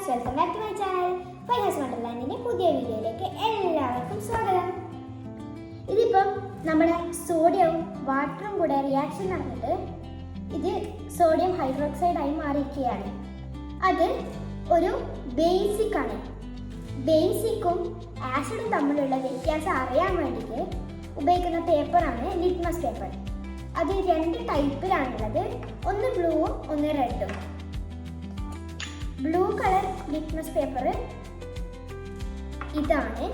Guys, welcome back to my channel Faihas വണ്ടർലാൻഡിന്റെ പുതിയ വീഡിയോയിലേക്ക് എല്ലാവർക്കും സ്വാഗതം. ഇതിപ്പം നമ്മുടെ സോഡിയവും വാട്ടറും കൂടെ റിയാക്ഷൻ നടന്നിട്ട് ഇത് സോഡിയം ഹൈഡ്രോക്സൈഡ് ആയി മാറിയിരിക്കുകയാണ്. അത് ഒരു ബേസിക് ആണ്. ബേസിക്കും ആസിഡും തമ്മിലുള്ള വ്യത്യാസം അറിയാൻ വേണ്ടിയിട്ട് ഉപയോഗിക്കുന്ന പേപ്പറാണ് ലിറ്റ്മസ് പേപ്പർ. അത് രണ്ട് ടൈപ്പിലാണുള്ളത്, ഒന്ന് ബ്ലൂവും ഒന്ന് റെഡും. ബ്ലൂ കളർ ലിറ്റ്മസ് പേപ്പർ ഇതാണ്.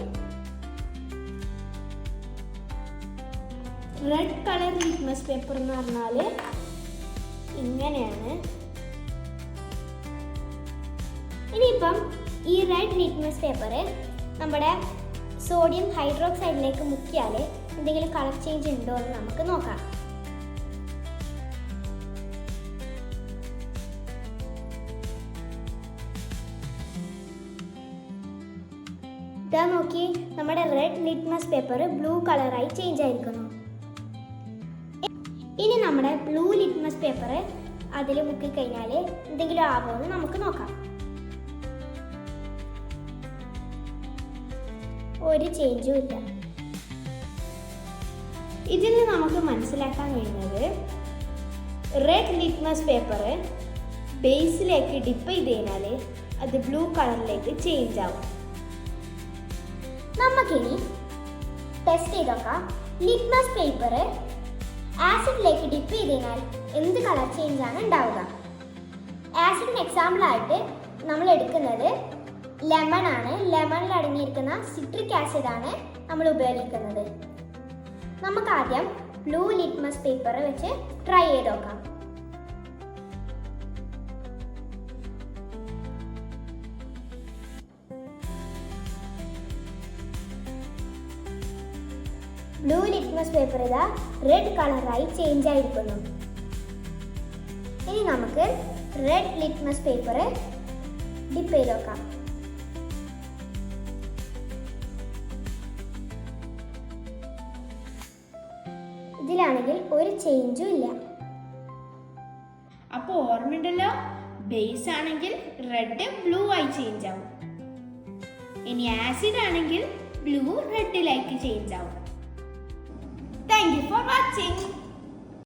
റെഡ് കളർ ലിറ്റ്മസ് പേപ്പർ എന്ന് പറഞ്ഞാൽ ഇങ്ങനെയാണ്. ഇനിയിപ്പം ഈ റെഡ് ലിറ്റ്മസ് പേപ്പർ നമ്മുടെ സോഡിയം ഹൈഡ്രോക്സൈഡിലേക്ക് മുക്കിയാൽ എന്തെങ്കിലും കളർ ചേഞ്ച് ഉണ്ടോ എന്ന് നമുക്ക് നോക്കാം. ഇതാ നോക്കി, നമ്മുടെ റെഡ് ലിറ്റ്മസ് പേപ്പർ ബ്ലൂ കളറായി ചേഞ്ച് ആയിരിക്കുന്നു. ഇനി നമ്മുടെ ബ്ലൂ ലിറ്റ്മസ് പേപ്പർ അതിൽ മുക്കിക്കഴിഞ്ഞാൽ എന്തെങ്കിലും ആവുമെന്ന് നമുക്ക് നോക്കാം. ഒരു ചേഞ്ചും ഇല്ല. ഇതിൽ നമുക്ക് മനസ്സിലാക്കാൻ കഴിയുന്നത് റെഡ് ലിറ്റ്മസ് പേപ്പർ ബേസിലേക്ക് ഡിപ്പ് ചെയ്ത് കഴിഞ്ഞാൽ അത് ബ്ലൂ കളറിലേക്ക് ചേഞ്ച് ആവും. നമുക്കിനി ടെസ്റ്റ് ചെയ്ത് നോക്കാം. ലിറ്റ്മസ് പേപ്പർ ആസിഡിലേക്ക് ഡിപ്പ് ചെയ്ത് കഴിഞ്ഞാൽ എന്ത് കളർ ചേഞ്ച് ആണ് ഉണ്ടാവുക. ആസിഡിന് എക്സാമ്പിളായിട്ട് നമ്മൾ എടുക്കുന്നത് ലെമൺ ആണ്. ലെമണിൽ അടങ്ങിയിരിക്കുന്ന സിട്രിക് ആസിഡ് ആണ് നമ്മൾ ഉപയോഗിക്കുന്നത്. നമുക്ക് ആദ്യം ബ്ലൂ ലിറ്റ്മസ് പേപ്പർ വെച്ച് ട്രൈ ചെയ്ത് നോക്കാം. ബ്ലൂ ലിറ്റ്മസ് പേപ്പർ ഇതാ റെഡ് കളറായി ചേഞ്ച് ആയിരിക്കുന്നു. ഇനി നമുക്ക് റെഡ് ലിറ്റ്മസ് പേപ്പർ ഡിപ്പ് ചെയ്ത് നോക്കാം. ഇതിലാണെങ്കിൽ ഒരു ചേഞ്ചും ഇല്ല. അപ്പോൾ ഓർമ്മയുണ്ടല്ലോ, ബേസ് ആണെങ്കിൽ റെഡ് ബ്ലൂ ആയി ചേഞ്ച് ആവും. ഇനി ആസിഡ് ആണെങ്കിൽ ബ്ലൂ റെഡിലേക്ക് ചേഞ്ച് ആവും. Thank you for watching.